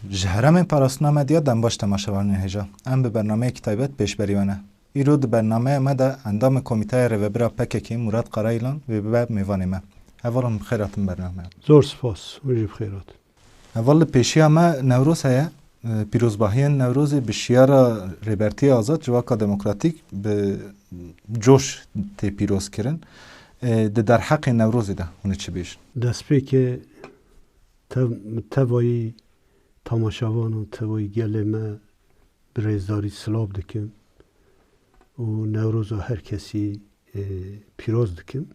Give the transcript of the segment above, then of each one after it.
جهرم پراسنامه دیا دنباش تماشاوانی هجا ام به برنامه کتابت پیش بریونه ایرو د برنامه ما ده اندام کمیته ریوبرا پککی مراد قرایلان و به میوانی ما اولم خیراتم برنامه زور سپاس وجب خیرات اول پیشی ما نوروز هیا پیروزباهی نوروز به شیار ریبرتی آزاد جواکا دموکراتیک به جوش تی پیروز کرن در حق نوروز ده اون چی بیش دست پی که توایی تماشاوان و توایی گل ما برزداری سلاب دکم و نوروز هر کسی پیروز دکم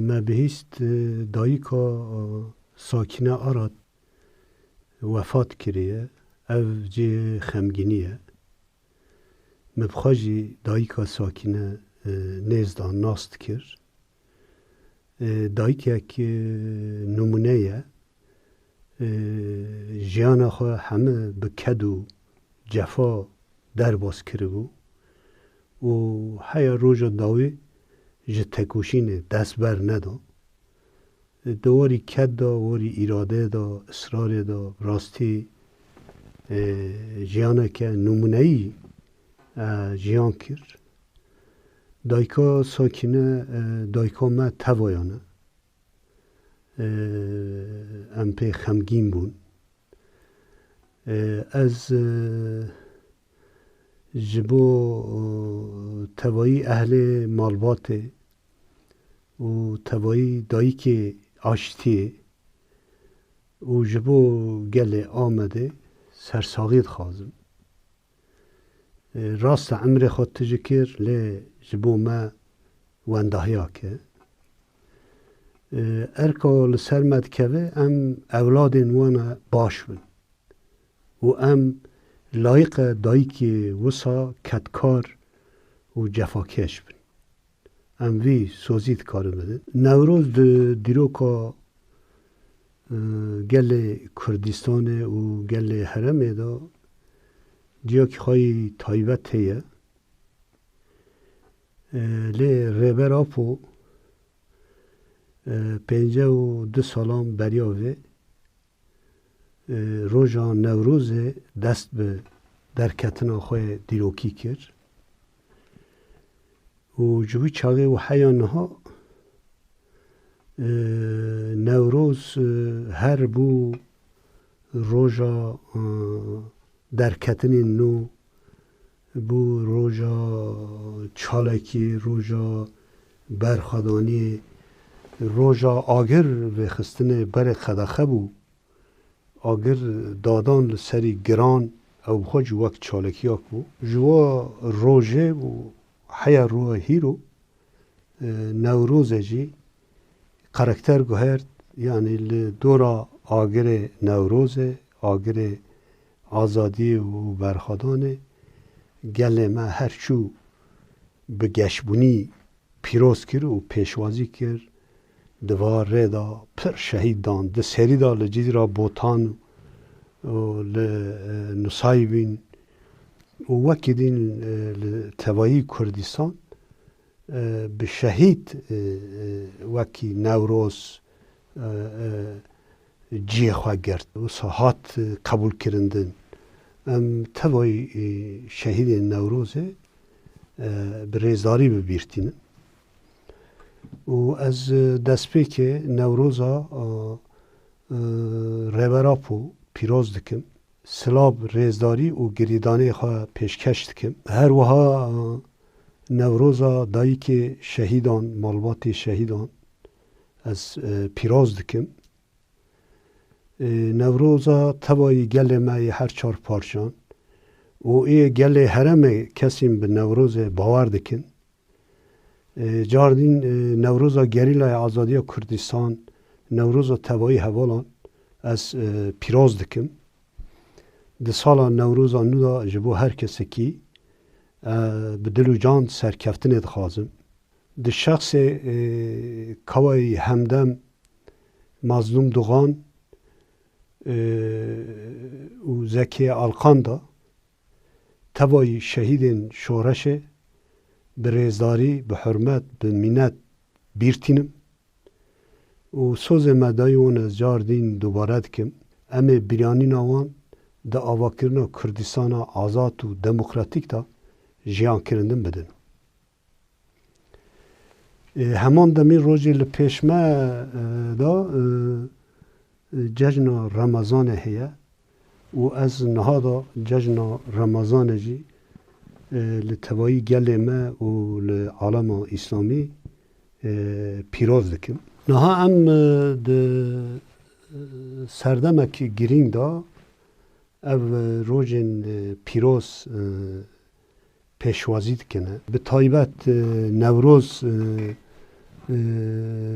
ما بهیست دایکا ساکنه آراد وفات کریه او جه خمگینیه مبخاجی دایکا ساکنه نزدان ناست کر دایکه که نمونه جیانا خواه همه به کد و جفا در باز کرده بو و حیا روژ داوی جه تکوشینه دست بر ندا دواری کد دا واری ایراده دا اصرار دا راستی جیانا که نمونه ای جیان کر دایکا ساکنه دایکا ما توایانه ام پی خمگین بون از جبو توایی اهل مالبات و توایی دایی که آشتیه و جبو گل آمده سرساغید خوازم راست عمر خود تجکر لی جبو ما وندهیا که ارکا لسر مدکوه ام اولادین وانا باش بن و ام لایق دایی که وسا کتکار و جفاکش بن ام وی سوزید کار بده نوروز دیروکا گل کردستان و گل حرمه دا دیا که خواهی تایبت هیه لی ریبر آپو 52 سالان بریاوه روژا نوروز دست به درکتنا خواه دیروکی کرد و جوی چاقه و حیانها نوروز هر بو روژا درکتن نو بو روژا چالکی روژا برخدانی روژا آگر و خستن بر خداخه بو آگر دادان لسری گران او خوش وقت چالکی آک بو جوا روژه و حیا روح هیرو نوروز جی قرکتر گوهرد یعنی دورا آگر نوروز آگر آزادی و برخدانه گل ما هرچو به گشبونی پیروز کرد و پیشوازی کرد دوار ریدا پر شهید دان ده سری دا لجید را بوتان و لنسای بین و وکی دین توایی کردستان به شهید وکی نوروز جیه خواه گرد و ساحات قبول کرندن توایی شهید نوروزه به ریزداری ببیرتینن و از دست پی که نوروزا ریبراپو پیروز دکم سلاب ریزداری و گریدانه خواه پیشکش دکم هر وها نوروزا دایی که شهیدان مالبات شهیدان از پیروز دکم نوروزا توایی گل مای هر چار پارچان و ای گل حرم کسیم به نوروز باور دکن جاردین نوروزا گریلای آزادی کردستان نوروزا توایی حوالان از پیروز دکم ده سالا نوروزا نودا جبو هر کسی کی به دل و جان سرکفتن دخوازم ده شخص کوای همدم مظلوم دوغان و زکی آلقان دا توایی شهید شورشه به ریزداری به حرمت به منت بیرتینم و سوز مدای اون از جاردین دوباره دکم امی بیرانی نوان دا آواکرنا کردستان آزاد و دموکراتیک دا جیان کرندن بدن. همان دمی روزی لپیشمه دا جشن رمضان هیا و از نهادا جشن رمضان جی لتوایی گل ما و لعالم اسلامی پیروز دکم. نها ام ده سردمک گرین دا او روزن پیروز پیشوازی دکنه. به تایبت نوروز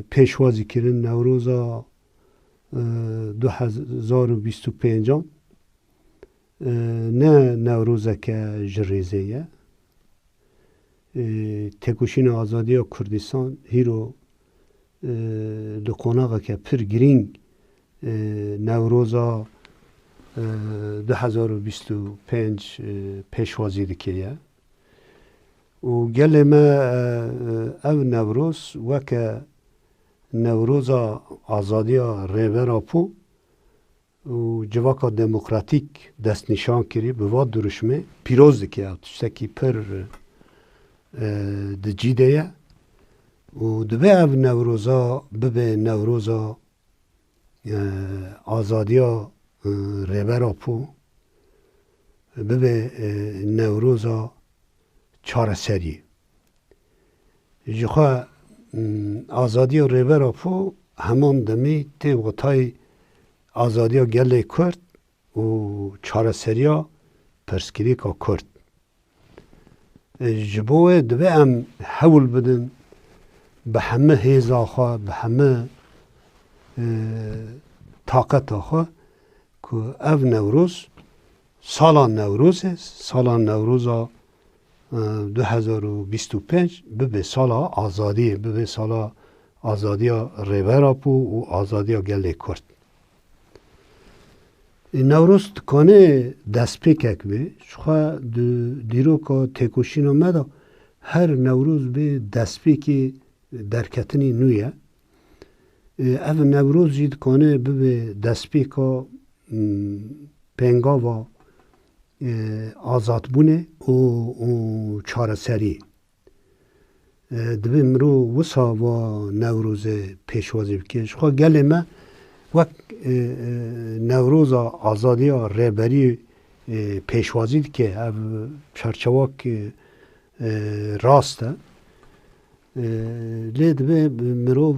پیشوازی کردن نوروزا 2025 نه نوروزه که جریزه تکوشین آزادی و کردستان هیرو دو قناغه که پر گرینگ نوروزا 2025 پیشوازی دکیه و گل ما او نوروز وکه نوروزا آزادی ریبرا پو و جواکا دموکراتیک دست نشان کری به واد درشمه پیروز دکیه تشتکی پر دجیده و دبه او نوروزا ببه نوروزا آزادی ریبرا پو ببه نوروزا چاره سری جخوا آزادی ریبرا پو همان دمی تی وقتای آزادی گله کرد و چاره سریا پرسکری که کرد جبوه دوه ام حول بدن به همه هیزا خواه به همه طاقت خواه که او نوروز سالان نوروزا 2025 ببه سالا آزادی ببه سالا آزادی ریبرا پو و آزادی گله کرد نوروز کنه دست پیکک به شخوا دیرو که تکوشین آمده هر نوروز به دست پیکی درکتنی نویه او نوروز جید کنه به دست پیکا پنگا و آزاد بونه و چاره سری دبی مرو وسا و نوروز پیشوازی بکش خواه گله ما وک نوروز آزادی ریبری پیشوازی که او چرچواک راسته لید به مرو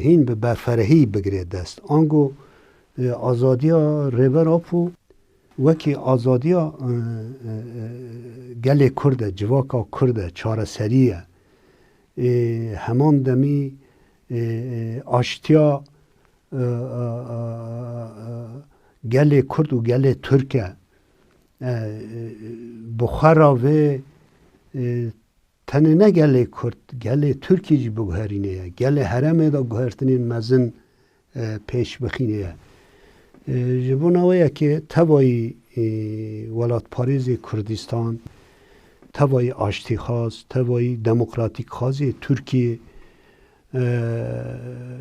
هین به برفرهی بگرید دست آنگو آزادی ریبر آپو وکی آزادی گل کرده جواکا کرده چاره سریه همان دمی آشتیا گل کرد و گل ترکه بخارا و تنه نه گل کرد گل ترکی جی بگهرینه گل حرمه دا گهرتنین مزن پیش بخینه جبوناویه که توای ولایت پاریز کردستان توای آشتی خواست توای دموکراتیک خواست ترکیه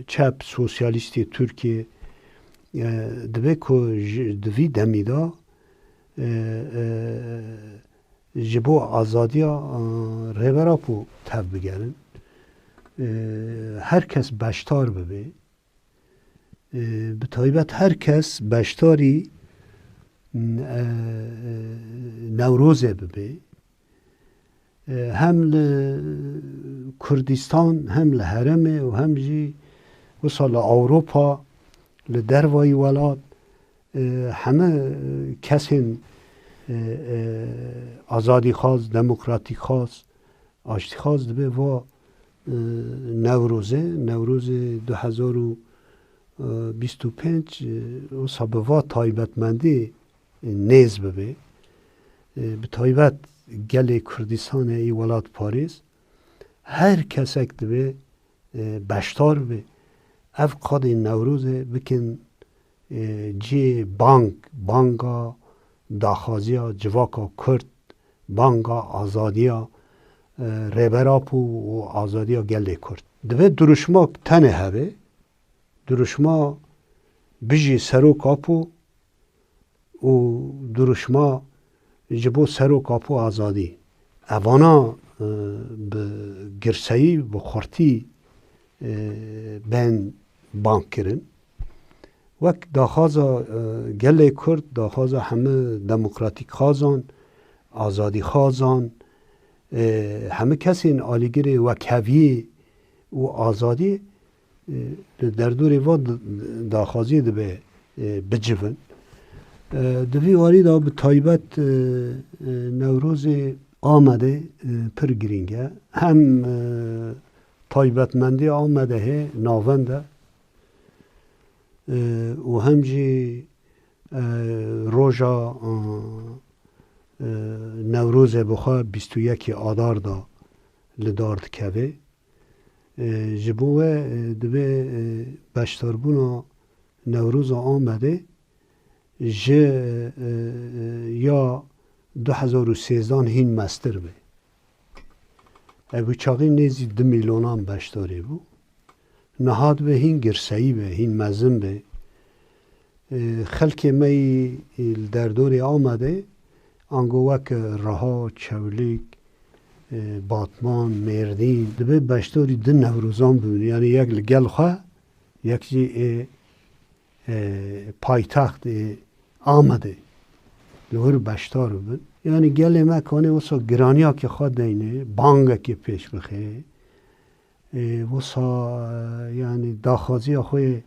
چپ سوسیالیستی ترکیه دوی که دوی دمیدا جبو آزادی ریبرا پو تب بگرن هر کس بشتار ببه به طایبت هر کس بشتاری نوروزه ببه هم کردستان هم لحرمه و هم جی وصل اوروپا لدروای ولاد همه کسین آزادی خواست دموکراتیک خواست آشتی خواست به و نوروز 2025 و سابوا تایبتمندی نیز ببه به تایبت گل کردستان ای ولایت پاریس هر کسک دبه بشتار به اف قاد نوروز بکن جی بانگا داخازیا جواکا کرد بانگا آزادیا ریبراپو و آزادیا گله کرد دبه درشماک تنه هبه درشما بجی سرو کاپو و درشما جبو سرو کاپو آزادی اوانا به گرسایی و خورتی بین بانک کرن وک داخازا گله کرد داخازا همه دموکراتیک خازان آزادی خازان همه کسی این آلیگر وکوی و آزادی در دوری و داخازی دبه بجون دوی واری دا به تایبت نوروز آمده پر گرینگه هم تایبتمندی آمده ہے ناونده و همجی روژا نوروز بخوا 21 آدار دا لدارد کوه جبوه دوه بشتربونا نوروز آمده یا 2013 هین مستر به ابو چاقی نیزی 2 میلیونان بشتاری بو نهاد به هین گرسایی به هین مزن به خلک می در دوری آمده انگو وک رها چولیک باتمان مردین دبه بشتاری 2 نوروزان بودن یعنی یک لگل خواه یک جی پایتخت آمده لور بشتار بود یعنی گل مکانه وسا گرانیا که خود دینه بانگه که پیش بخه وسا یعنی داخازی خوی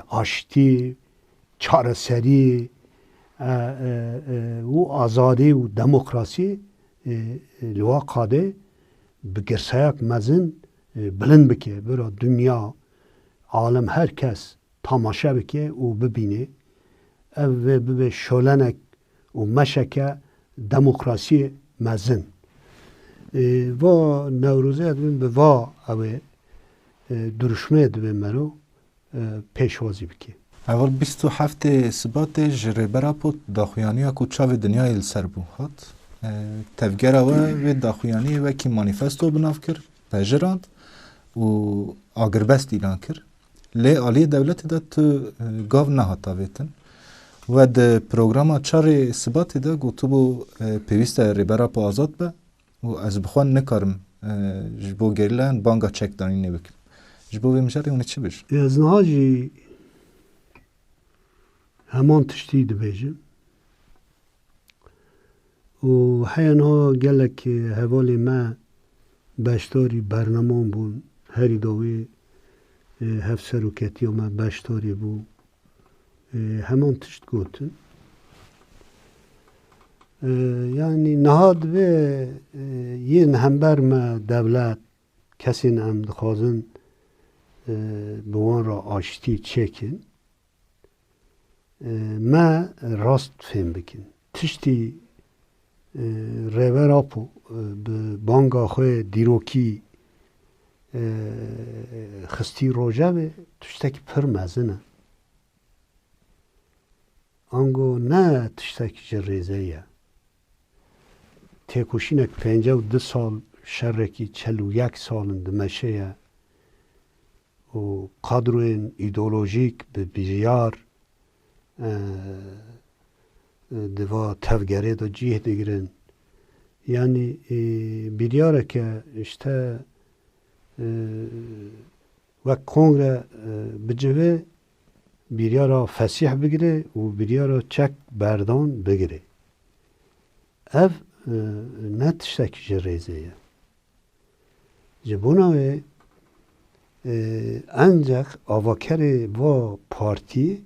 آشتی چارسری و آزادی و دموکراسی لوا قاده بگرسایک مزن بلند بکه برا دنیا عالم هر کس تماشا بکه و ببینه او به شولنک و مشکه دموکراسی مزن و نوروزه ادوین به وا او درشمه دوی مرو پیشوازی بکی اول 27 سبات جربرا پود داخویانی اکو چاو دنیای السر بو هات تفگر او داخویانی و کی مانیفستو بناف کر پجراند و آگربست ایلان کر لی آلی دولت دا تو گاو نهاتا ویتن و ده پروگراما چار سبات دا گو تو بو پیوست ریبرا پا آزاد با و از بخوان نکارم جبو گریلان بانگا چک دانی نبکم جبو بیمجاری اونه چی بش؟ از نهاجی همان تشتی ده بیجم و حیانها گلک حوالی ما بشتاری برنامه بون هری داوی هفت سروکتی و ما بشتاری بو همان تشت گوتن یعنی نهاد و یه همبر ما دولت کسی نم دخوازن بوان را آشتی چکن ما راست فهم بکن تشتی ریور آپو به بانگا خوی دیروکی خستی روژه به تشتک پر مزنه آنگو نه تشتک جریزه یه تکوشینک 52 سال شرکی 41 سالن دمشه یه و قدرون ایدولوژیک به بیار دوا تفگره دا جیه دیگرن یعنی بیریاره که اشته و کنگره بجوه بیریارا فسیح بگیره و بیریارا چک بردان بگیره اف نتشتک جریزه یه جبوناوه انجک آواکر با پارتی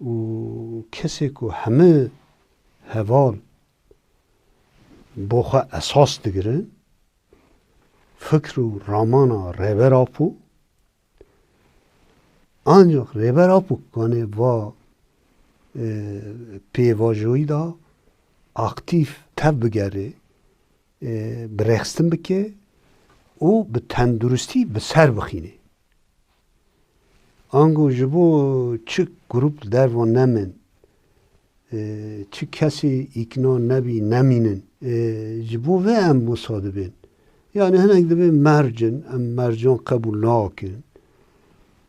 و کسی که همه حوال بخوا اساس دگرن فکر و رامان ریبر آپو آنجا ریبر آپو کنه و پیواجوی دا اکتیف تب بگره برخستن بکه او به تندرستی به سر بخینه آنگو جبو چه گروپ در و نمن چه کسی اکنو نبی نمینن جبو و هم مصادبین یعنی هنگ دبی مرجن ام مرجان قبول ناکن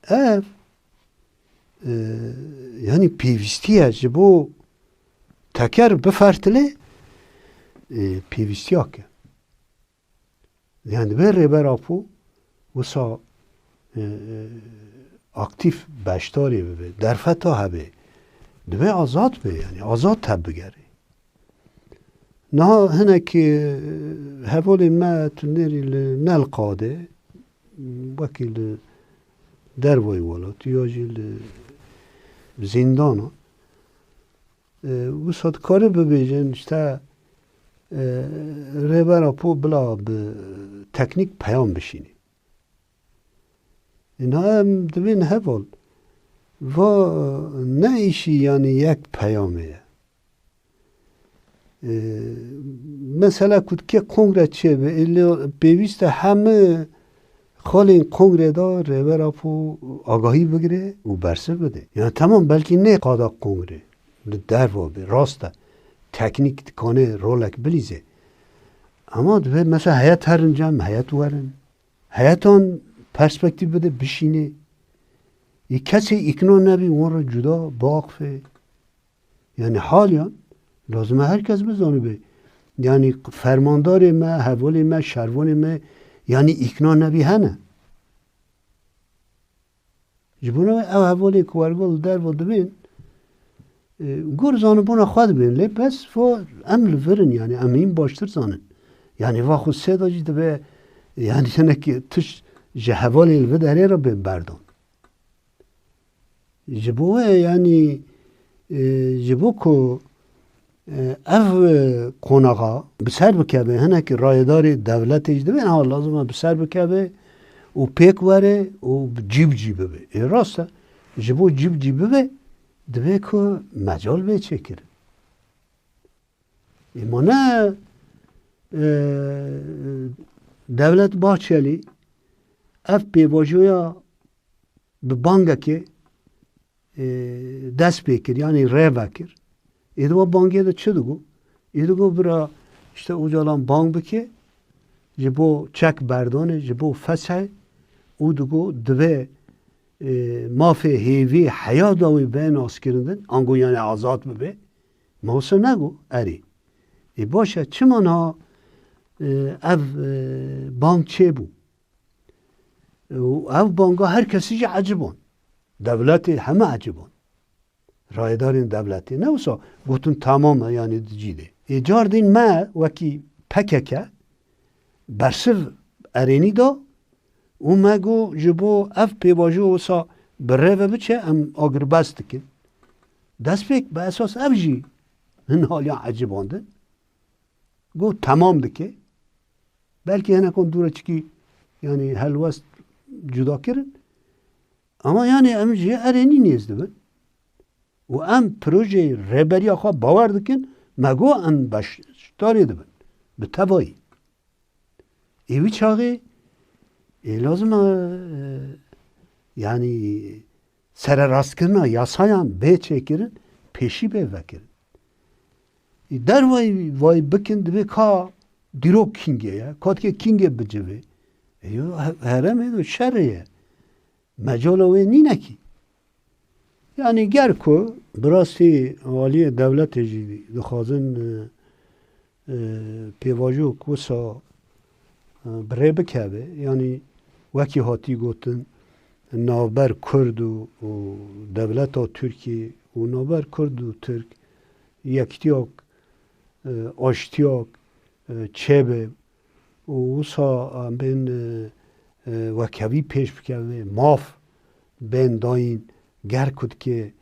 ev yani pêvistiye ji bo teker bifertile pêvistiyake. Yani ve rêbera po wisa aktif beşdarê bibe, derfeta hebe. Dibe azad be yani azad teb bigere. Niha hinekî hevalên me tunêrî li Nelqadê wekî li dervayê welatî ya jî li zîndana wisa dikare bibêjin işte rêbera po bila bi teknîk peyam bişînî. Niha em dibên heval va ne işi yani yek peyamê ye. Mesela kutke kongre çebe pêwîst e hemû xalên kongre da rêbera po agahî bigire û bersiv bide. Yani tamam belkî ne qada kongre li derva be rast e teknîk dikane rolek bilîze. Ama dibe mesela heyet herin cem heyet werin. Heyetan perspektif bide bişîne. Kesê ikna nebî wan ra cuda biaxife. Yani haliyan lazım herkes bizanî be. Yani fermandarê me, hevalê me, şervanê me yani ikna nebî hene. Ji bo ev hevalê ku wergol derva dibin gur zanibûna xwe dibin lê bes em li virin yani em hîn baştir zanin. Yani va xwe sê da jî dibe yani hinekî tiş ji hevalê li vir derê re bên berdan. Ji bo we yani ji bo ku ev konağa bi ser bikeve hinekî rayedarê devletê jî dibin ha lazim e bi ser bikeve û pêk were û cîb cî bibe. Rast e ji bo cîb cî bibe dibe ku mecal bê çêkirin. Ma ne Devlet Bahçeli ev pêvajoya bi bangekê dest pê kir yani rê vekir. Êdî bangê de çi digo? Êdî bira işte ocalan bang bike ji bo çek berdanê ji bo feshê û digo dibe mafê hêvî heya da wê bên askirindin ango yani azad bibe. Mawse nego erê. Baş e çima niha ev bang çêbû? Ev banga her kesî jî ecibon. Devletê heme ecibon. Rayedarên devletê ne wisa gotin tamam yani dicî de. Car dîn me wekî PKK bersiv erênî da û me got ji bo ev pêvajoya wisa bi rêve biçe em agirbest dikin. Destpêk bi esas ev jî hin haliyan ecibandin. Got tamam dike. Belkî hinekan dûra çikî yani helwest cuda kirin. Ama yani em jî erênî nêz dibin. û em projeyê rêberiya xwe bawer dikin me got em beşdarê dibin. Bi tevahî. Wî çaxê lazim e yani sererastkirina yasayan bê çêkirin pêşî bê vekirin. Dervayî vay bikin dibe ka dîrok kîngê ye. Katike kîngê bicive. Heremê do şerê ye. Mecala wê nînekî. Yani ger ku bi rastî aliyê devletê jî dixwazin pêvajok wisa bi rê bikeve yani wekî hatî gotin navber Kurd û devleta Tirkiye û navber Kurd û Tirk yektiyak aştiyak çêbe û wisa bên wekevî pêş bikeve maf bên dayîn ger ku dike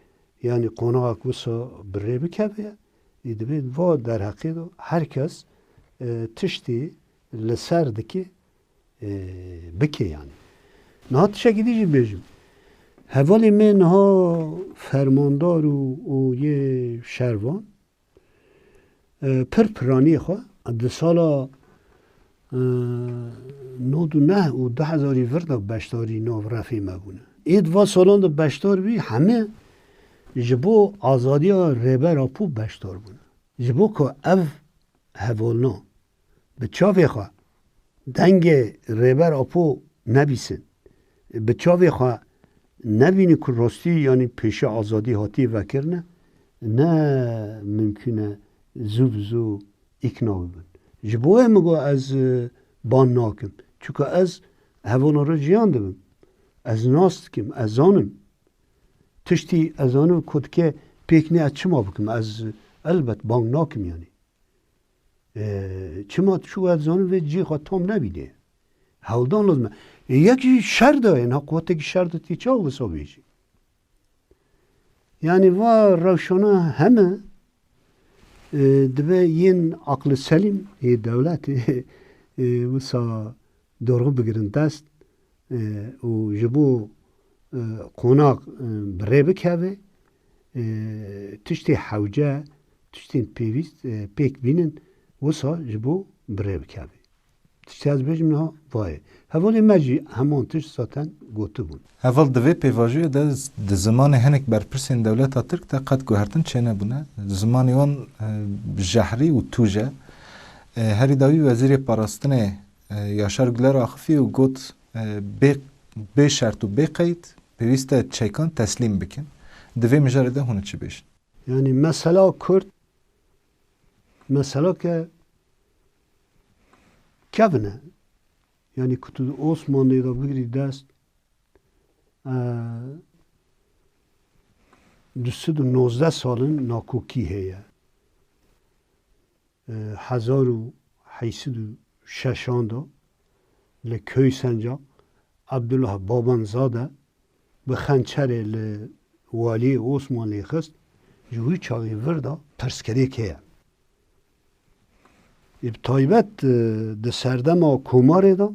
yani qonaxek wisa bi rê bikeve dibe va derheqê de herkes tiştî li ser dike bike yani. Niha tişekî dî jî bêjim. Hevalê me niha fermandar û yê şervan pir piraniyê xwe di sala 99 û 2000 da beşdarî nav refê me bûne. Êd va salan de beşdar bî heme ji bo azadiya rêbera pû beşdar bûne. Ji bo ku ev hevalna bi çavê xwe dengê rêbera pû nebîsin. Bi çavê xwe نبینی که راستی یعنی پیش آزادی هاتی وکرنه نه ممکنه زو اقناع ببین جبوه مگو از بان ناکم چون از هوانا رو جیان دبم از ناست کم از آنم تشتی از آنم کد که پیکنی از چما بکم از البت بان ناکم یعنی چما چو از آنم و جی خواهتام نبیده هولدان لازمه یکی شر داره نه قوته که شر داره چه آقا بیشی یعنی و روشانه همه دبه این عقل سلیم دولت وسا دورو بگیرن دست و جبو قوناق بره بکوه تشتی حوجه تشتی پیویست پیک بینن وسا جبو بره بکوه تشتی از بجم نه وای هوالی مجی همان تشت ساتن گوته بون اول دوی پیواجوی ده زمان هنک برپرسین دولت ترک تا قد گوهرتن چه نبونه زمانی وان جهری و توجه هری داوی وزیر پاراستن یاشار گلر آخفی و گوت به شرط و به قید پیوست چیکان تسلیم بکن دوی مجرده هونه چی بیشن یعنی مثلا کرد مثلا که کبنه یعنی که تو عثمانی را بگیری دست 219 سالن ناکوکی هیه 1806 دا لکوی سنجا عبدالله بابنزاده به خنچر والی عثمانی خست جوی چاقی وردا پرسکری که ابتایبت ده سردم کوماره دا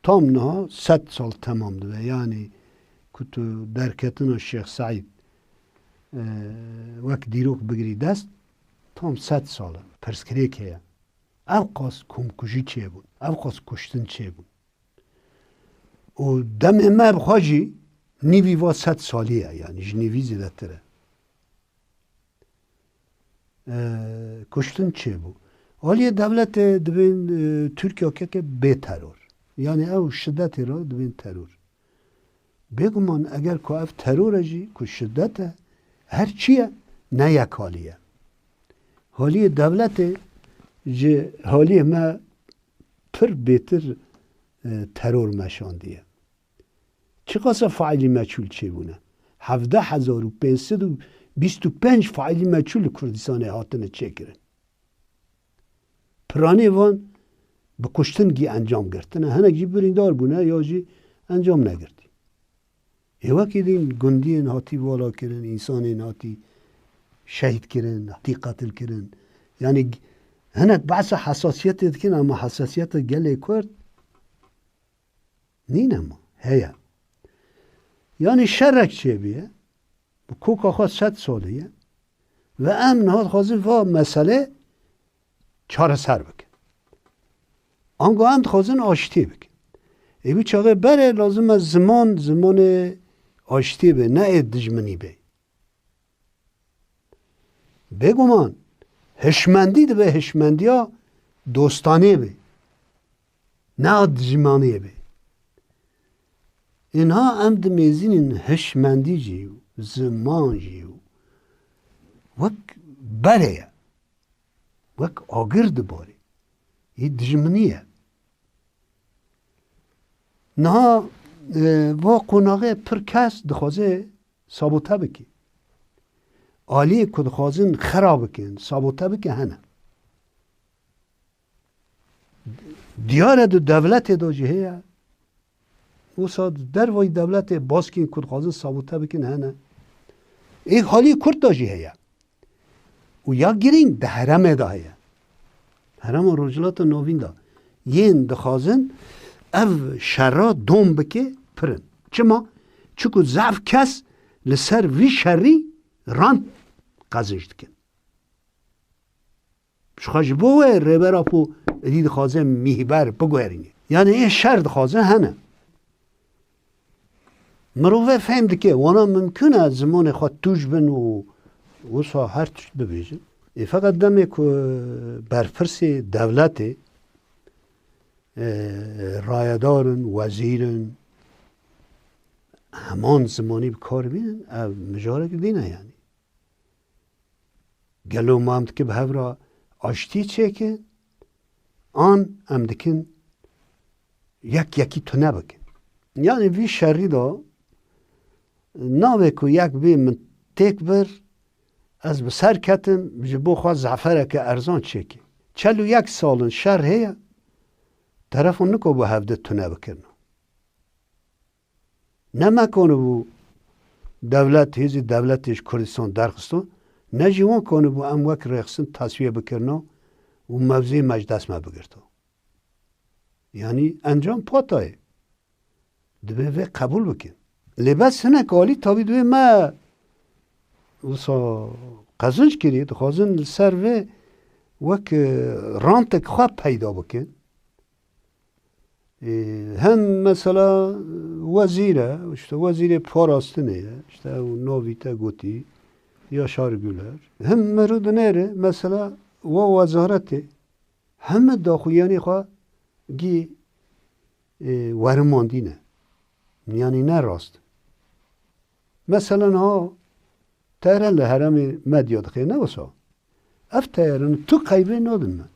tam naha 100 sal tamamdı ve yani kutu derketin Şeyh Said vek dirok bigri dest tam 100 sal perskere ke avqas kumkuji çebun avqas kuştun çebun o dem me bxaji nivi va 100 saliye yani jnivi zidatere kuştun çebu aliye devlet dibin Türkiye ke be terör yani ev şiddeti را دوین ترور بگمان اگر که اف ترور جی که شدته هر چیه نه یک حالیه حالی دولت جی حالی ما پر بهتر ترور مشاندیه چه قصه فعلی مچول چه بونه 17,525 فعلی مچول کردستان هاتنه چه کرن پرانی وان به کشتنگی انجام گرفتنه هنگ جی بریندار بونه یا جی انجام نگردی ایوه که دین گندی هاتی والا کرن انسان هاتی شهید کرن هاتی قتل کرن یعنی هنگ بحث حساسیت دکن اما حساسیت گله کرد نین اما هیا یعنی شرک چه بیه کوک آخواه 100 سالیه و امن هات خوازم و مسئله چاره سر بکن آنگاه هم خوازن آشتی بکن ایوی چاقه بره لازم از زمان آشتی به نه دجمنی به بگمان هشمندی ده به هشمندی ها دوستانه به نه دجمانی به اینها هم دمیزین هشمندی جیو زمان جیو وک بره وک آگرد باره این دجمنیه نه و قناغه پر کس دخوازه سابوته بکی آلی که دخوازن خراب بکن سابوته بکی هنه دیاره دو دولت دو جهه و ساد در وای دولت باز کن که دخوازن سابوته بکن هنه ای حالی کرد دو جهه و یا گیرین ده حرم داهیه حرم رجلات نوین دا یین دخوازن او شرا دوم بکه پرن چما؟ چکو ضعف کس لسر وی شری ران قزشت کن شخاش بوه ریبر اپو دید خوازه میهبر بگوهرینه یعنی این شر دخوازه هنه مروفه فهم دکه وانا ممکنه زمان خواه توش بن و سا هر توش ببیجن فقط دمه که برپرس دولت رایدارن وزیرن همان زمانی بکار بینن مجاره که دینه یعنی گلو ما هم که به هفرا آشتی چه که آن هم دکن یکی تو نبکن یعنی وی شری دا ناوه که یک بی من تک بر از بسر کتم جبو خواه زعفره که ارزان چه که 41 سالن شر هیا طرفون نکو با هفته تو نبکرنو نمکنه بو دولت هیزی دولتش کردستان درخستان نجیوان کنه بو ام وک رخصن تصویه بکرنو و موضوع مجلس ما بگرتو یعنی انجام پاتای دوی وی قبول بکن لباس نه کالی تابی دوی ما وصا قزنج کرید خوازن سر وی وک رانتک خواه پیدا بکن هم مثلا وزیره وزیر پاراستنه نویتا گوتی یا شارگولر هم مرود نره مثلا و وزارته همه داخویانی خواه گی ورماندینه یعنی نه راست مثلا ها تهران لحرم مدیاد خیلی نوسا اف تهران تو قیبه نادن من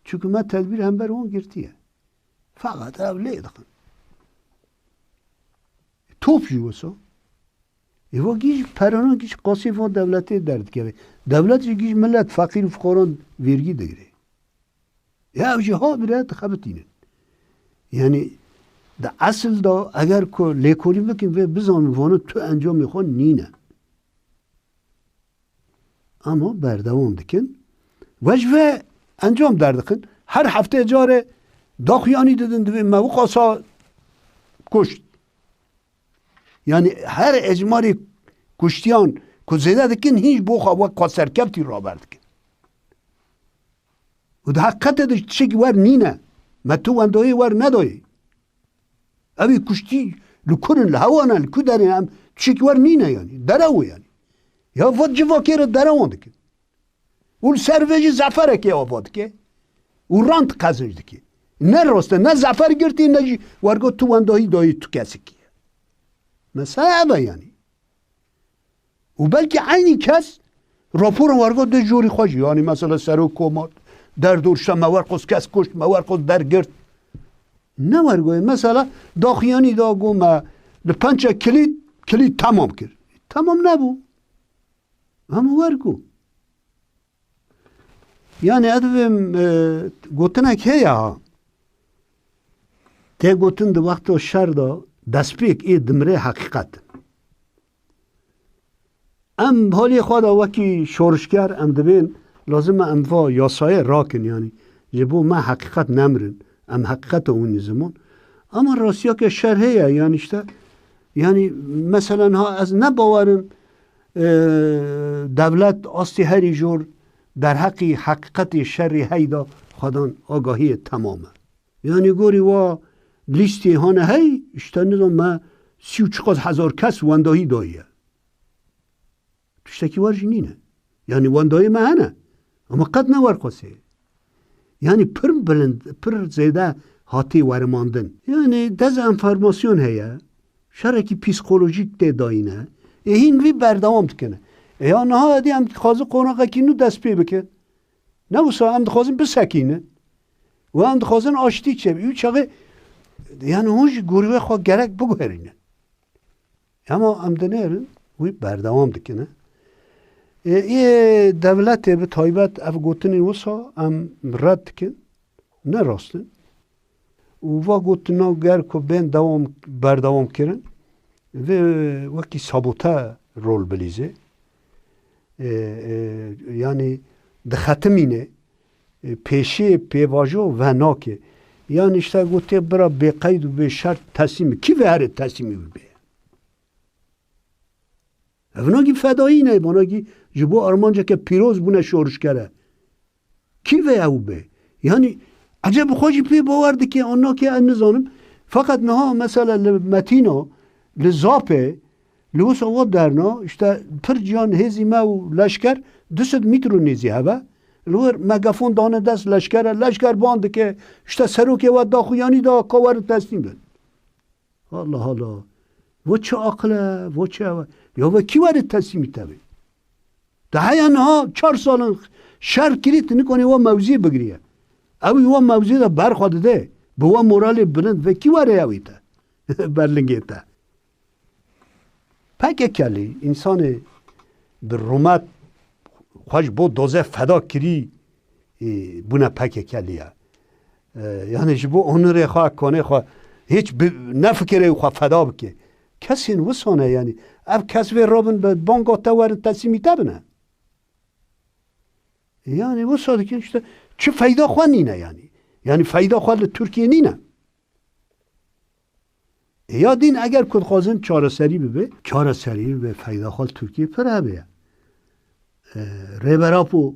چون من تدبیر هم بر اون گرتیه فقط اولی دخن توپ جوسا ایوا گیش پرانان گیش قاسی فان دولتی درد که دولت گیش ملت فقیر و فقران ویرگی دگیره یا اوجی ها برای خبتینه یعنی در اصل دا اگر که لیکولی بکن و بزن وانو تو انجام میخوان نینه اما بردوام دکن وجوه انجام دردکن هر هفته جاره داخیانی دادن دوی موقع قاسا کشت یعنی هر اجماری کشتیان که زیده دکن هیچ بوخوا و قاسرکبتی را بردکن و ده حقیقت ده چکی ور نینه ما تو وندهی ور ندایی اوی کشتی لکنن لحوانه لکو دارین هم چکی ور نینه یعنی دراو یعنی یا واد جواکی را دراوان دکن اون سرویجی زفره که آواد که اون رانت قزنج دکن نه راسته نه زفر گرتی نه ورگو تو وندهی دایی تو کسی که مثلا اوه یعنی و بلکه عینی کس راپور ورگو ده جوری خوشی یعنی مثلا سرو کومات در دورشتا مورقوز کس کشت مورقوز در گرد نه ورگوی مثلا داخیانی دا گو ما لپنچه کلید تمام کرد تمام نبو اما ورگو یعنی ادویم گوتنک هیا ته گوتن ده وقت و شر دا دسپیک ای دمره حقیقت ام حالی خود وکی شورشگر ام دبین لازم ام وا یاسای راکن یعنی جبو ما حقیقت نمرن ام حقیقت اون زمان اما راسیا که شرحه یعنی اشته یعنی مثلا ها از نباورم دولت آستی هری جور در حقی حقیقت شری هیدا خودان آگاهی تمامه یعنی گوری وا لیستی هانه هی اشته ندام ما 34,000 کس وندهی داییه تشتکی ورجی نینه یعنی وندهی ما هنه اما قد نور قصه یعنی پر بلند پر زیده هاتی ورماندن یعنی دز انفرماسیون هیه شرکی پیسکولوژیک ده داینه این وی بردوام کنه یا نه ادی هم خازه قوناقه کینو دست پی بکن نه وسا هم خازن بسکینه و هم خازن آشتی چه یو چقه یعنی هوش گروه خوا گرک بگوهرینه اما هم دنیرن وی بردوام کنه ای دولت به تایبت اف گوتنی وسا هم رد کن نه راستن و گوتنا گر که بین بردوام کرن و وکی سابوته رول بلیزه یعنی ده ختمینه پیشه پیواجو و ناکه یعنی اشتا گوته برا به قید و به شرط تصمیم کی به هر تصمیمی بی افناگی فدایی نه باناگی جبو آرمانجا که پیروز بونه شورش کرده کی به او به یعنی عجب خوشی پی باورده که آنها که نزانم فقط نها مثلا متینا لزاپه لوس آواد درنا اشتا پر جان هزی ما و لشکر 200 متر نیزی هوا لور مگافون دانه دست لشکر بانده که اشتا سروکه و داخویانی دا کاور تسلیم دن الله و چه عقله و چه یا و کی وارد تصمیم تبه ده هیا نه 4 سال شر کریت نکنه و موضوع بگیریه او و موضوع دا برخواد ده به و مورال بلند و کی واره اویته برلنگیته پک کلی انسان به رومت خوش با دوزه فدا کری بونه پک کلیه یعنی جبو اونره خواه کنه خواه هیچ نفکره خواه فدا بکه کسی نوسانه یعنی اف کسی رابن به بانگا تاورن تصمیمی تبنه یعنی وساده که işte چه فایده خواه نینه یعنی فایده خواه ترکیه نینه یا دین اگر کد خوازن چاره سری به فایده خواه ترکیه پر هبه ریبراپو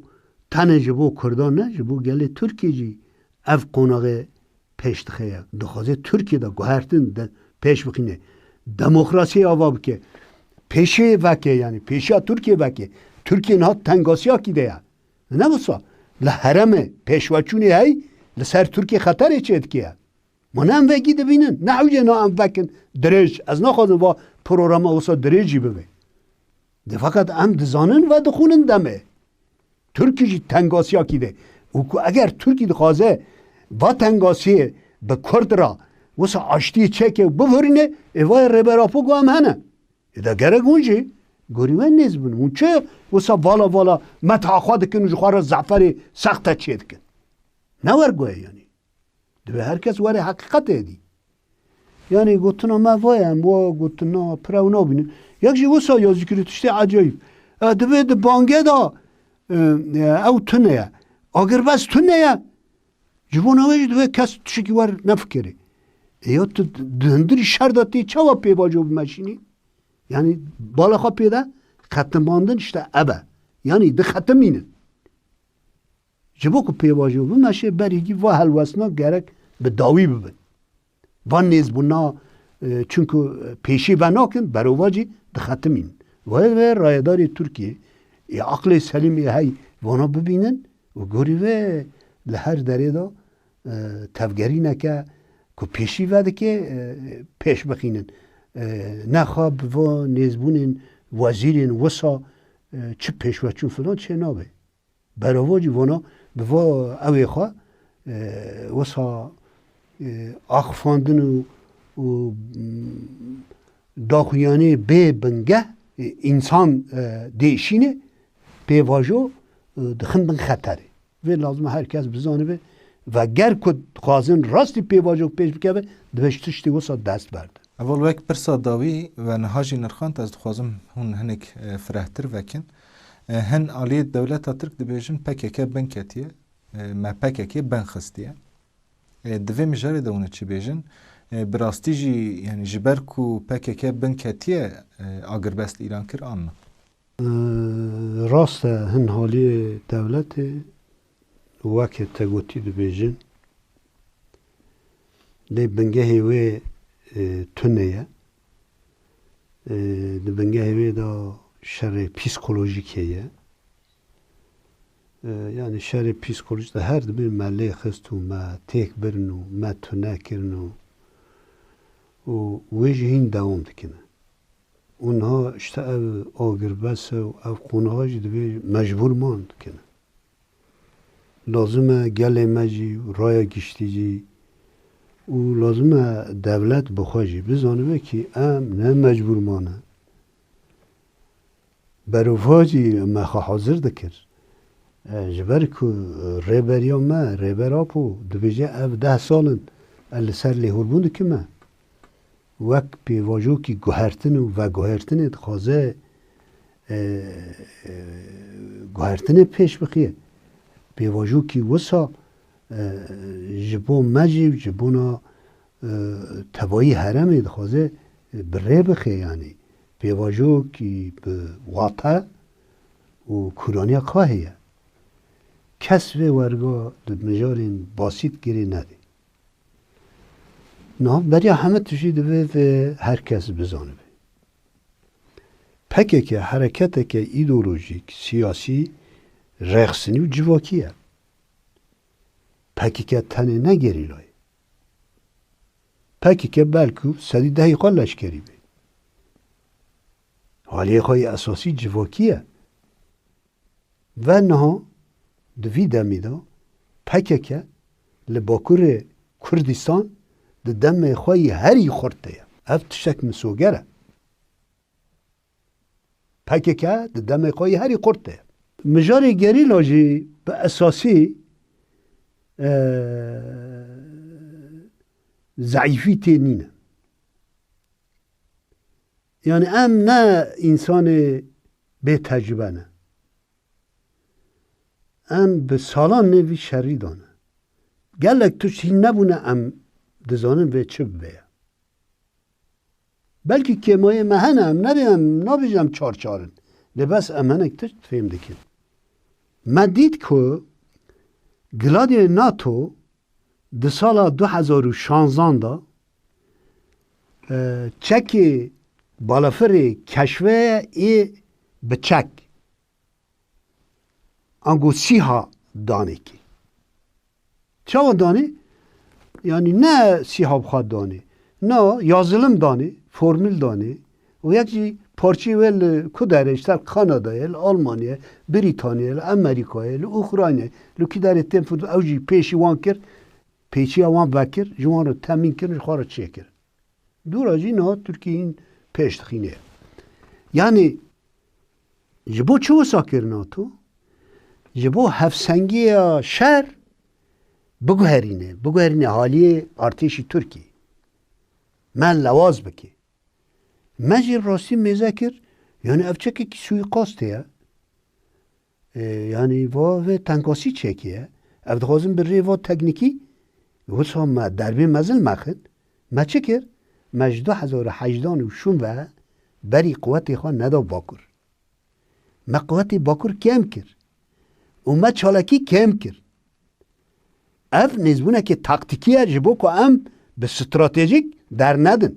تنه جبو کردان نه جبو گله ترکیه جی اف قوناغه پیش دخیه دخوازه ترکیه دا گوهرتن پیش بخینه دموکراسی آواب که پیشه وکه یعنی پیشه ترکیه وکه ترکیه نه تنگاسیا کی ده نه بسا لحرمه پیشواچونی هی لسر ترکیه خطر چید کیه ما نه ام وگی ده بینن نه اوجه نه ام وکن درج از نخوازن با پروگرام اوسا درجی ببه ده فقط ام دزانن و دخونن دمه ترکیه جی تنگاسیا کی ده اگر ترکیه دخوازه و تنگاسیه به کرد را واسه آشتی چکه بفرینه ایوای ریبراپو گو هم هنه ایده گره گونجی گوریوه نیز بونه اون چه واسه والا متاخوا دکن جخوار زعفر سخته چید کن نور گوه یعنی دوه هر کس وره حقیقت دی یعنی گوتنا ما وایم و گوتنا پرونا بینه یک جی واسه یا ذکری تشتی عجایب دوه ده بانگه دا او تنه اگر بس تنه جبونه ویج دوه کس تشکی ور نفکره یا تو دندری شر داتی چه و پی باجو بمشینی یعنی بالا خواه پیده ختم باندن işte ابه یعنی ده ختم مینن جبو که پی باجو بمشه بریگی و هلوسنا گرک به داوی ببن و نیز بنا چونکه پیشی بناکن برواجی ده ختم مینن و رایداری ترکیه یا عقل سلیمی هی وانا ببینن و گوری و لهر دره دا تفگری نکه که پیشی وده که پیش بخینن نخواب و نیزبونین وزیرین وسا چه پیشوچون فلان چه نابه براواجی وانا به اوی خواه وسا آخفاندن و داخویانه به بنگه انسان دیشینه پیواجو دخندن خطره و لازم هر کس بزانه به و گر کد خوازن راستی پیواجو پیش بکه دوشتشتی وسا دست برده اول وقت برسا داوی و نهاجی نرخان از خوازم هون هنک فرحتر وکن هن عالی دولت ترک دبیجن پککه بنکتیه ما پککه بنخستیه دوی مجاری دونه چی بیجن براستی جی یعنی جبر کو پککه بنکتیه اگر بست ایران کر آن راست هن حالی دولت وقت تگوتی دبیجن دی بنگه هیوه تنه دبنگه هیوه دا شر پیسکولوژیکه یعنی شر پیسکولوژیک دا هر دبیر مله خستو ما تیک برنو ما تنه کرنو و ویجه هین دوام دکنه اونها اشتا او آگر بس و او خونه هاجی دبیر مجبور ماند کنه لازمه گله مجی رای گشتی جی و لازمه دولت بخواجی بزانه که ام نه مجبور مانه بروفاجی ما حاضر دکر جبر که ریبریا ما ریبراپو دویجه اف 10 سالن سر لیهور بونده که ما وک پی واجو که گوهرتن و گوهرتن خوازه گوهرتن پیش بخیه پی واجو که وسا جبو مجیب جبونا تبایی حرم دخوازه بره بخی یعنی پیواجو که به واطه و کورانی قاهیه کس و ورگا مجارین باسیت گیری نده نه برای همه تشیده و هر کس بزانه بی پکه که حرکت که ایدئولوژیک سیاسی رخصنی و جواکیه پکی که تنه نگیری لای پکی که بلکو 110 لشکری بی حالی خوی اساسی جواکیه و نه دوی دمیدا پککه لباکور کردستان ده دم خوی هری خورده اف تشک مسوگره پککه ده دم خوی هری خورده مجاری گریلا جی به اساسی ضعیفی تینینه یعنی ام نه انسان به تجربه نه ام به سالان نوی شری دانه گلک توش هی نبونه ام دزانن به چه ببیه بلکه که مای مهنم نبیجم چارچارن لباس امنک توش فهم دکن من دید که گلادی ناتو ده سال 2016 دا چک بالافر کشوه ای بچک انگو سیها دانه کی چه دانه؟ یعنی نه سیها بخواد دانه نه یازلم دانه فرمیل دانه و یکی پارچی ول کدرش در کانادا آلمانیا بریتانیا امریکا اوکراین لکی در تنفذ اوجی پیشی وان کرد پیچی وان وکر جوان رو تامین کرد خارج چه کرد دوراجی نه ترکیه این پیش خینه یعنی جبو چه وسا کرنا تو جبو هفسنگی شهر بگوهرینه حالی ارتشی ترکی من لواز بکی مجی راستی مذاکر یعنی افچه که سوی قاسته یعنی و تنکاسی چکیه اف دخوازم بر ریوا تکنیکی وسا ما دربی مزل مخد ما چه کرد مج 2018 شون و بری قوت خواه ندا باکر ما قوت باکر کم کرد و ما چالکی کم کرد اف نزبونه که تاکتیکیه جبو که ام به استراتژیک در ندن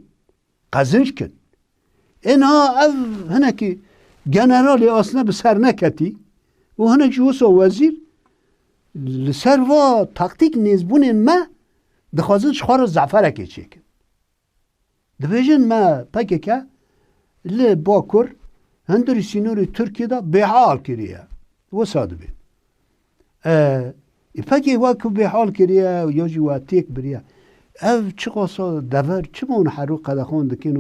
قزنش کن اینها اف هنه که جنرالی اصلا به سر نکتی و هنه که وسا وزیر لسر و تاکتیک نزبون ما دخوازن شخوار زعفره که چه کن دبیجن ما پاکه که باکر هندری سینوری ترکیه دا به حال کریه وسا دبین پاکی واکو به حال کریه یا جی واتیک بریه او چه قصا دور چه مون حروق قدخان دکن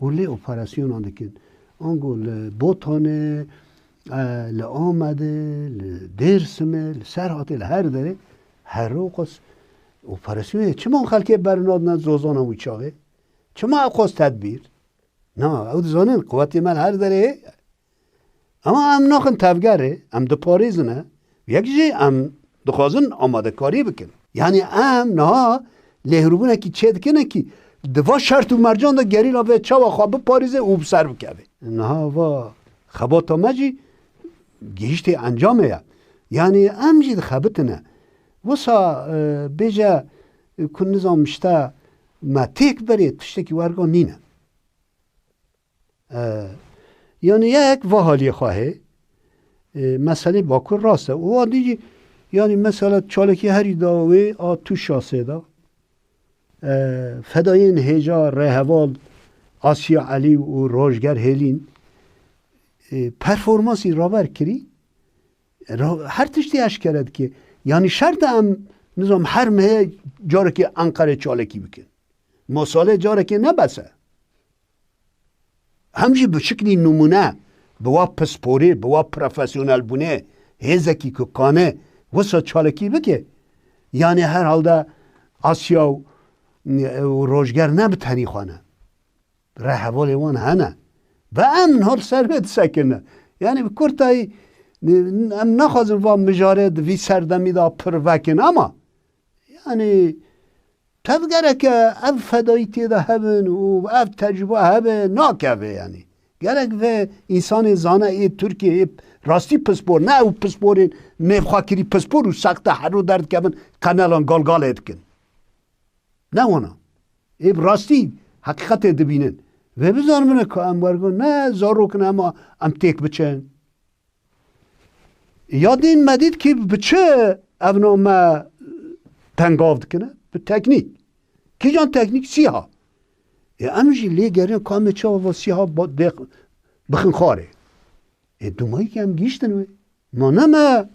و لی اپراسیون آن دکن آنگو لبوتانه لآمده لدرسمه لسرحاته لهر داره حروق قص اپراسیون چه مون خلکه برناد نه زوزان هموی چاقه چه ما قص تدبیر نه او دزانن قوتی من هر داره اما هم ناخن تفگره هم دو پاریز نه یکی هم دخوازن آماده کاری بکن یعنی ام نه لهروبونه که چه دکنه که دوا شرط و مرجان دا گریلا به چاوا خواب پاریزه او بسر بکوه نه و خباتا مجی گیشت انجامه یعنی ام جید خبتنه وسا بیجا کن نظام مشتا ما تیک برید پشتکی ورگا نینه یعنی یک وحالی خواهه مسئله باکر راسته و دیگه یعنی مثلا چالکی هری داوی تو شاسه دا فداین هجا رهوال آسیا علی و روشگر هلین پرفورمانسی رابر کری هر تشتی اش کرد که یعنی شرط هم نظام هر مه جاره که انقره چالکی بکن مساله جاره که نبسه همجی به شکلی نمونه به وا پسپوری به وا پروفسیونل بونه هزکی که کانه وسا چالکی بکه یعنی هر حالده آسیا و روشگر نبتنی خانه ره حوال وان هنه و امن حال سربت سکنه یعنی به کرتایی ام نخوازم و مجارد وی سردمی دا پر وکن اما یعنی تفگره که اف فدایی تیده هبن و اف تجربه هبن ناکوه یعنی گرک و انسان زانه ای ترکیه راستی پسپور نه او پسپورین نفخوا کری پسپور و سخت حرو درد کبن قنالان گالگال ادکن نه اونا ای راستی حقیقت دبینن و بزار منه که ام ورگو نه زارو کنه اما ام تیک بچن یادین مدید که بچه اونا ما تنگاو کنه به تکنیک کی جان تکنیک سیها امجی لیگرین کامه چه و سیها با بخن خاره دومایی که هم گیشتن ما نما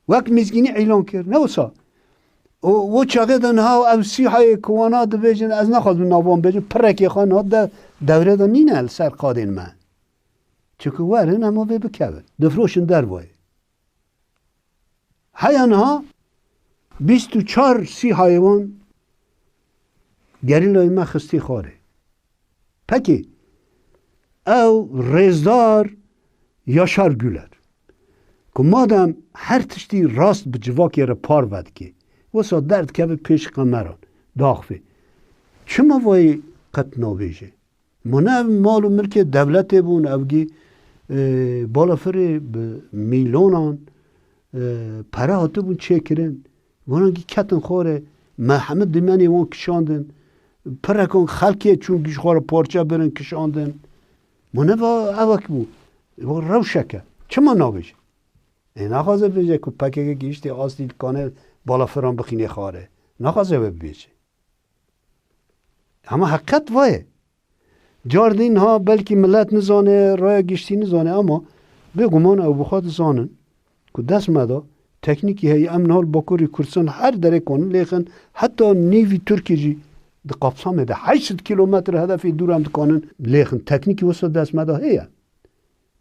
وقت میزگینی اعلان کرد نه وسا و چاقه دنها او سیحای کوانا دبیجن از نخواست نوام بیجن پرکی خواهد دا دوره دا نینه سر قادین من چکه وارن اما بی بکبر دفروشن در وای هیانها 24 حیوان گریلای ما خستی خواره پکی او رزدار یاشار گولر که مادم هر تشتی راست به جواکی را پار ود که وسا درد که به پیش قمران داخفه چما وای قط ناویجه منه مال و ملک دولت بون اوگی بالافر میلونان پره هاتو بون چه کرن وانگی کتن خوره محمد دیمانی وان کشاندن پرکن خلقی چون گیش خوره پارچه برن کشاندن منه با اوک بود و روشکه چما ناویجه نخوازه بیجه که پکه گیشتی آسلیل کانه بالا فران بخینه خواره نخوازه بیجه اما حقیقت وایه جاردین ها بلکه ملت نزانه رای گیشتی نزانه اما به گمان او بخواد زانن که دست مدا تکنیکی هی امن حال باکوری کردستان هر دره کنن لیکن حتی نیوی ترکی جی ده قبصامه ده 800 کیلومتر هدفی دور هم دکانن لیکن تکنیکی وسط دست مدا هیه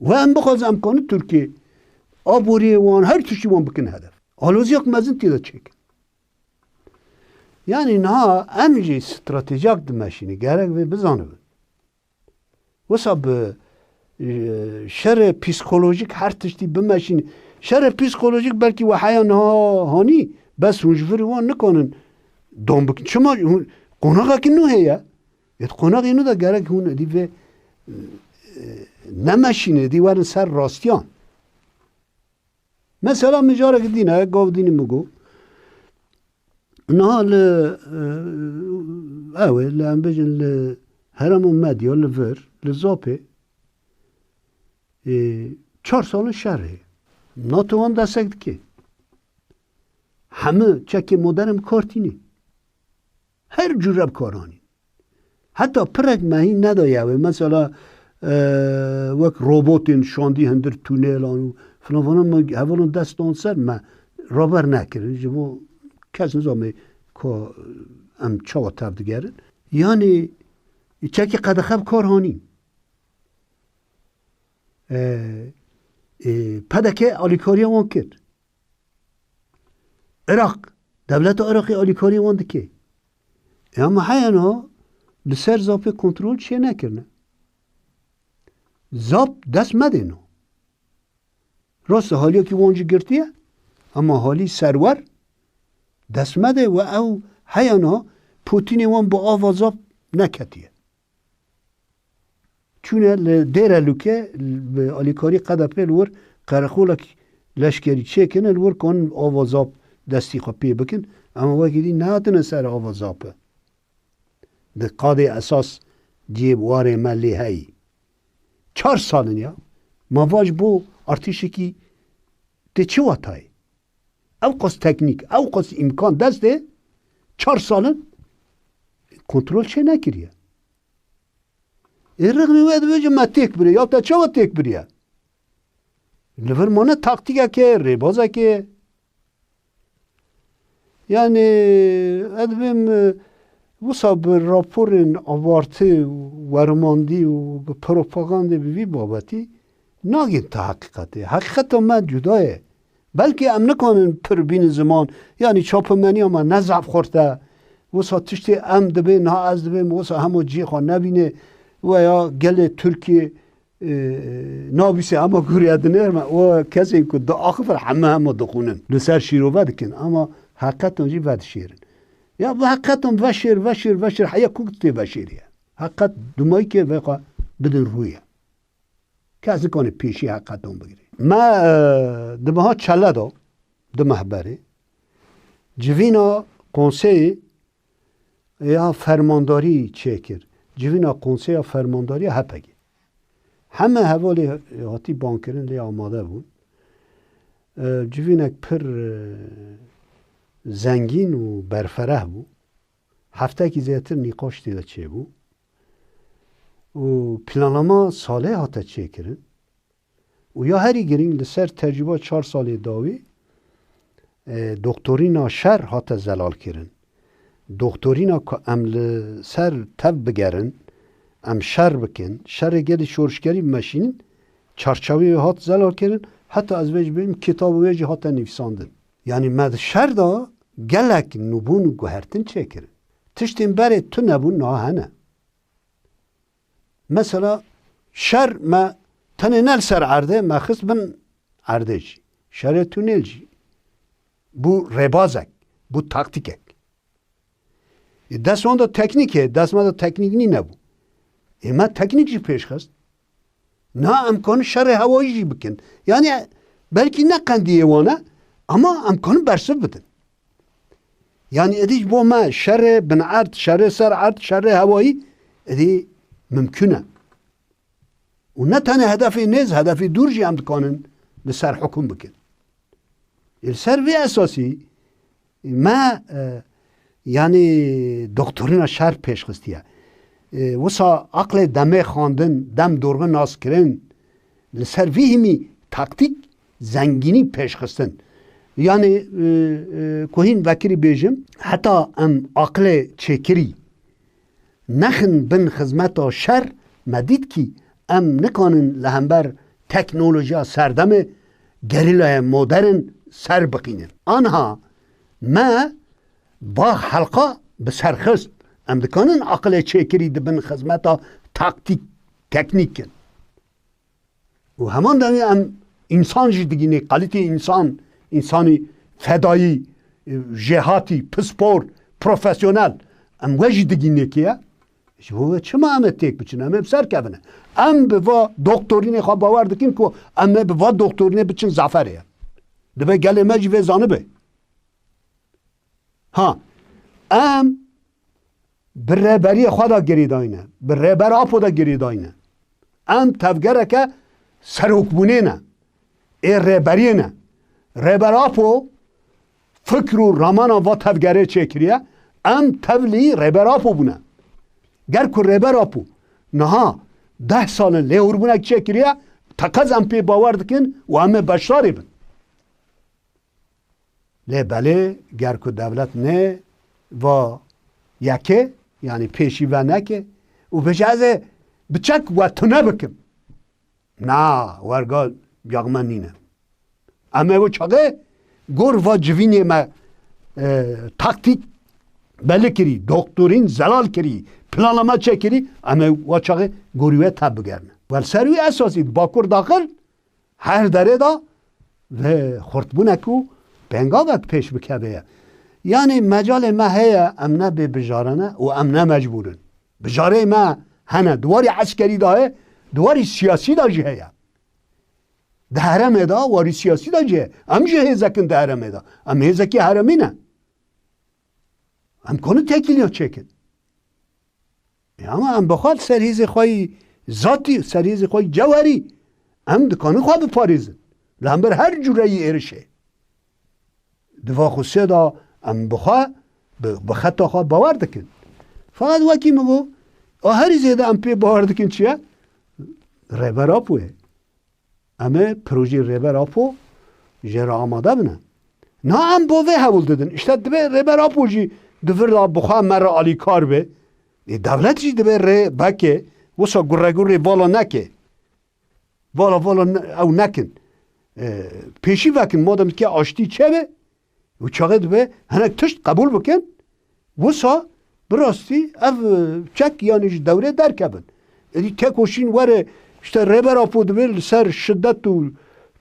و هم بخواز امکان ترکی آبوری وان هر چیزی وان بکن هدف آلوزی یک مزن تیده چک یعنی نه امجی استراتژیک دمشینی گرک و بزانه بود وسا به شر پسیکولوژیک هر تشتی بمشین شر پسیکولوژیک بلکه و حیان هانی بس هنجوری وان نکنن دوم بکن چما قناقه که نو هیا یه قناقه اینو دا گرک هون دیوه نمشینه دیوارن سر راستیان مثلا مجاره که دینه گاو دینی مگو نه اول هم بجن هرم مدیا لور لزاپه 4 سال شهره ناتوان دستک که همه چک مدرم کارتینی هر جورب کارانی حتی پرک مهی ندایه مثلا وک روبوتین شاندی هندر تونیلان و فلان هوالان دستان سر ما رابر نکرد جمع کس نظامه که ام چاوا تبد گرد یعنی چکی قدخب کارهانی پدکه آلیکاری وان کرد عراق دولت عراقی آلیکاری وان دکه اما حیان ها لسر زاپه کنترول چیه نکرنه زاب دست مدینو راست حالی که وانجی گرتیه اما حالی سرور دست مده و او حیان ها پوتین وان با آوازاب نکتیه چونه دیره لوکه آلیکاری قدپه لور قرخولک لشکری چه کنه لور کن آوازاب دستی خواهی بکن اما وقتی دی نهاتنه سر آوازابه ده قاده اساس جیب واره ملی هایی 4 سالن یا مواج بو ارتشی کی ده چه واتای او قص تکنیک او قص امکان دسته 4 سالن کنترل چه نکریه رغم وید وجه ما تک بریه یا تا چه و تک بریه لفر مانه تاکتیکه که ریبازه که یعنی ادبیم وسا به راپورن آوارته ورماندی و به پروپاگانده بی بابتی ناگین تا حقیقته حقیقت ما جدایه بلکه ام نکنن پر بین زمان یعنی چاپمنی اما نزعب خورده وسا تشتی ام دبه نه از دبه وسا همو جی خواه نبینه و یا گل ترکی نابیسه اما گوریدنه و کسی که دا آخفر همه دخونن لسر شیرو ودکن اما حقیقت اونجی ود شیرن یا حقیقت اون وشیر حیا کوکتی وشیریه حقیقت دمایی که وقا بدن رویه کسی کنه پیشی حقیقت اون بگیری ما دمها چله دا دمه بره جوینا کنسی یا فرمانداری چه کرد جوینا کنسی یا فرمانداری هپگی همه حوالی هاتی بانکرین لی آماده بود جوینک پر زنگین و برفره بود هفته که زیادتر نیقاش دیده چه بود و پلانما ساله هاته چه کرن و یا هری گرین لسر تجربه 4 ساله داوی دکتورینا شر هاته زلال کرن دکتورینا که ام لسر تب بگرن ام شر بکن شر گل شورشگری مشین چارچاوی هات زلال کرن حتی از وجه بیم کتاب وجه هاته نویساندن یعنی مد شر دا گلک نبون گوهرتن چه کرن تشتین بره تو نبون ناهنه مثلا شر ما تنه نل سر عرده ما خص بن عرده جی شر تو نل جی bu rebazek, bu taktikek. Dest onda teknike, dest ma da teknikini ne bu? Ma teknikçi peşkast. Na imkanı şerre havayı bikin. Yani belki ne kandiye ona ama imkanı bersif bidin. Yani ediş bu ma şerre bin art, şerre ser art, şerre havayı edi mümküne. و ne tane hedefi nez, hedefi durci imkanın لسر حكم bikin. السر في أساسي ما يعني دكتورين شر پیش خستیه وسا عقل دمه خواندن دم دورغه ناس کرن لسر في همی تاکتیک زنگینی پیش خستن yani کوهین وکری بیجم حتی ام عقل چکری نخن بن خدمت شر مدید کی ام نکانن لهمبر تکنولوژیا سردم گریلای مدرن سر بقینن آنها ما با حلقه بسرخست ام دکانن عقل چکری دبن خدمتا تاکتیک تکنیکن و همان دمی ام انسان جی دگینه قلیتی انسانی فدایی جهاتی پسپور پروفیسیونل ام وجی دگینه کیه شو چما ام تک بچن ام بسر کبنه ام بوا دکترین خواب باور دکین کو ام بوا دکترین بچن زعفره دبه گله مجی و زانه به ها ام بر رهبری خدا گریداینه بر رهبر آپو دا گریداینه ام تفگره که سرحکمونه نه ای رهبری نه رهبر آپو فکر و رامانا و تفگره چکریه ام تبلی رهبر آپو بونه گر که رهبر آپو نها 10 سال لیور بونه چکریه تقز ام پی باور دکن و ام بشاری بن لی بله گر که دولت نه و یکه یعنی پیشی و نکه و بجازه بچک و تنه بکم نه ورگال بیاغمن نینه اما و چاقه گور و جوینه ما تاکتیک بله کری دکتورین زلال کری پلانلama çekiri ama و چاقه گوریوه تب بگرنه ول سروی اساسی باکور داخل هر داره دا و خورتبونه کو پنگاوک پیش بکبه یعنی مجال ما هیا امنه به بجارنه و امنه مجبورن بجاره ما هنه دواری عسکری داه دواری سیاسی دا جه هیا ده حرمه دا واری سیاسی دا جه ام جه هزکن ده حرمه دا ام هزکی حرمی نه ام کنو تکیلیا چکن اما ام بخواد سرهیز خواهی ذاتی سرهیز خواهی جوهری ام دکانو خواه بپاریزن لحنبر هر جوره ارشه دوا خوسته دا ام بخواه بخطا خواه باور دکن فقط وکی مگو هری زیده ام پی باور دکن چیه؟ ریبر آپوه اما پروژه ریبر آپو جره آماده بنا نه ام باوه حول دادن اشتا دبه ریبر آپو جی دور دا بخواه مرا علی کار به دولت جی دبه ری بکه وسا گره گره والا نکه والا او نکن پیشی وکن مادم که آشتی چه به و چاقه دبه هنک تشت قبول بکن وسا براستی او چک یعنی دوره در کبن ادی تکوشین وره işte reber apodvel ser şiddet و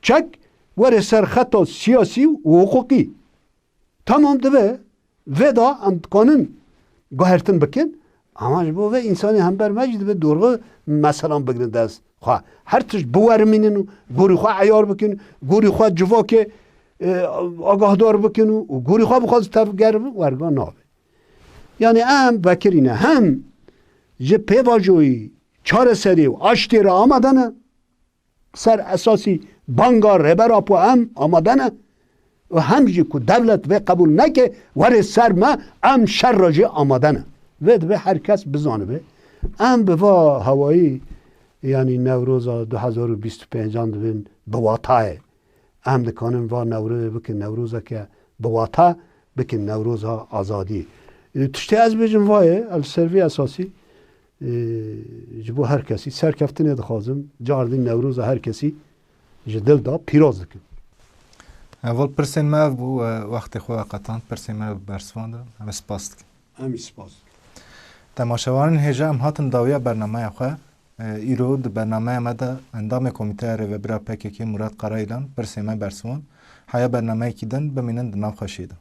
çek ve ser hatta siyasi ve hukuki tamam de ve da kanun gayretin bakın ama bu ve insani hember mecid ve doğru mesela bugün ders her tür bu verminin gori xwa ayar bakın gori xwa civake agahdar bakın و gori xwa bu khaz tafger verga nabe yani am bakirine hem je pevajoyi çare seri و آشتی را آمدنه سر اساسی بانگا ربر اپو هم آمدنه و همجی که دولت و قبول نکه ور سر ما ام شر راجی آمدنه و به هر کس بزانه به ام بوا هوایی یعنی نوروز 2025 دبین بواتای ام دکانم و نوروز بکن نوروز که بواتا بکن نوروز آزادی تشتی از بجم وایه السروی اساسی جبو هر کسی سرکفتنی دخوازم جاردین نوروز هر کسی جدل دا پیروز دکن اول پرسین ما بو وقت خواه قطعان پرسین ما برسوانده همه سپاس دکن امی سپاس تماشاوان هجا هم هاتن داویا برنامه خواه ایرو ده برنامه مده اندام کمیته رو برا پککی مراد قرائلان پرسین ما برسوان حیا برنامه کی دن بمینن دناو خشیده